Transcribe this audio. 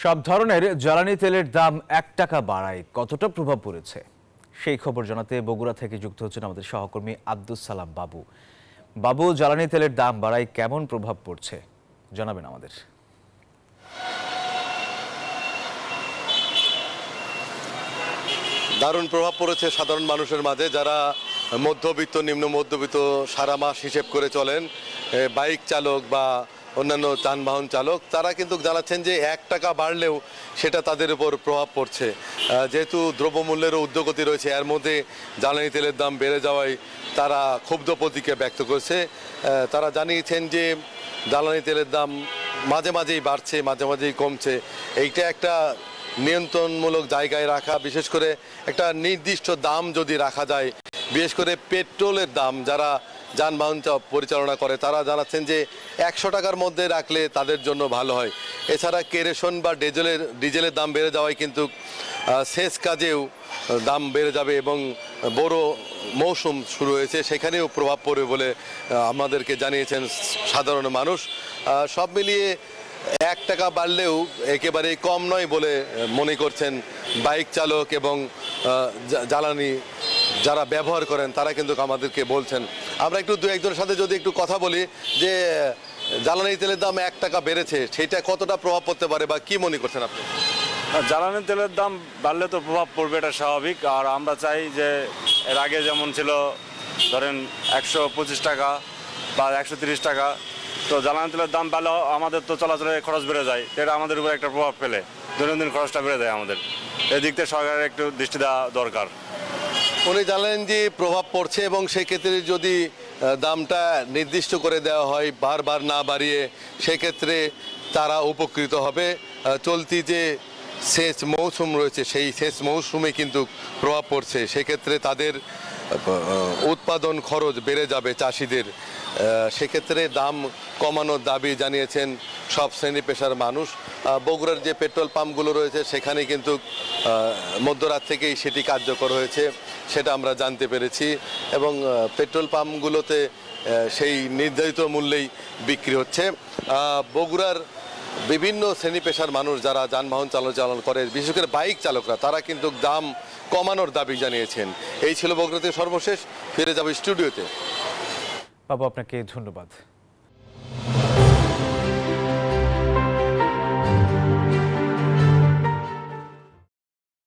সব ধরনের জ্বালানি তেলের দাম ১ টাকা বাড়ায় কতটা প্রভাব পড়েছে সেই খবর জানাতে বগুড়া থেকে যুক্ত হচ্ছেন আমাদের সহকর্মী আব্দুস সালাম বাবু। বাবু, জ্বালানি তেলের দাম বাড়ায় কেমন প্রভাব পড়ছে জানাবেন আমাদের। দারুণ প্রভাব পড়েছে সাধারণ মানুষের মাঝে, যারা মধ্যবিত্ত নিম্ন মধ্যবিত্ত সারা মাস হিসেব করে চলেন, বাইক চালক বা অন্যান্য যানবাহন চালক, তারা কিন্তু জানাচ্ছেন যে ১ টাকা বাড়লেও সেটা তাদের উপর প্রভাব পড়ছে। যেহেতু দ্রব্যমূল্যেরও ঊর্ধ্বগতি রয়েছে, এর মধ্যে জ্বালানি তেলের দাম বেড়ে যাওয়ায় তারা ক্ষুব্ধ প্রতিক্রিয়া ব্যক্ত করেছে। তারা জানিয়েছেন যে জ্বালানি তেলের দাম মাঝে মাঝেই বাড়ছে, মাঝে মাঝেই কমছে। এইটা একটা নিয়ন্ত্রণমূলক জায়গায় রাখা, বিশেষ করে একটা নির্দিষ্ট দাম যদি রাখা যায়, বিশেষ করে পেট্রোলের দাম যারা যানবাহন পরিচালনা করে তারা জানাচ্ছেন যে ১০০ টাকার মধ্যে রাখলে তাদের জন্য ভালো হয়। এছাড়া কেরোসিন বা ডিজেলের দাম বেড়ে যাওয়ায় কিন্তু সেচ কাজেও দাম বেড়ে যাবে এবং বড় মৌসুম শুরু হয়েছে, সেখানেও প্রভাব পড়বে বলে আমাদেরকে জানিয়েছেন সাধারণ মানুষ। সব মিলিয়ে ১ টাকা বাড়লেও একেবারেই কম নয় বলে মনে করছেন বাইক চালক এবং জ্বালানি যারা ব্যবহার করেন তারা কিন্তু আমাদেরকে বলছেন। আমরা একটু দু একজনের সাথে যদি একটু কথা বলি যে জ্বালানি তেলের দাম ১ টাকা বেড়েছে, সেটা কতটা প্রভাব পড়তে পারে বা কি মনে করছেন আপনি? জ্বালানি তেলের দাম বাড়লে তো প্রভাব পড়বে, এটা স্বাভাবিক। আর আমরা চাই যে এর আগে যেমন ছিল ধরেন ১২৫ টাকা বা ১৩০ টাকা, তো জ্বালানি তেলের দাম বাড়লে আমাদের তো চলাচলের খরচ বেড়ে যায়, এটা আমাদের উপর একটা প্রভাব ফেলে, দৈনন্দিন খরচটা বেড়ে যায় আমাদের। এই দিক থেকে সরকারের একটু দৃষ্টি দেওয়া দরকার। উনি জানালেন যে প্রভাব পড়ছে এবং সেক্ষেত্রে যদি দামটা নির্দিষ্ট করে দেওয়া হয় বারবার না বাড়িয়ে, সেক্ষেত্রে তারা উপকৃত হবে। চলতি যে সেচ মৌসুম রয়েছে সেই সেচ মৌসুমে কিন্তু প্রভাব পড়ছে, সেক্ষেত্রে তাদের উৎপাদন খরচ বেড়ে যাবে চাষিদের। সেক্ষেত্রে দাম কমানোর দাবি জানিয়েছেন সব শ্রেণী পেশার মানুষ। বগুড়ার যে পেট্রোল পাম্পগুলো রয়েছে সেখানে কিন্তু মধ্যরাত থেকেই সেটি কার্যকর হয়েছে, সেটা আমরা জানতে পেরেছি এবং পেট্রোল পাম্পগুলোতে সেই নির্ধারিত মূল্যেই বিক্রি হচ্ছে। বগুড়ার বিভিন্ন শ্রেণী পেশার মানুষ যারা যানবাহন চালন করে, বিশেষ করে বাইক চালকরা, তারা কিন্তু দাম কমানোর দাবি জানিয়েছেন। এই ছিল বগুড়াতে সর্বশেষ। ফিরে যাব স্টুডিওতে। বাবু, আপনাকে ধন্যবাদ।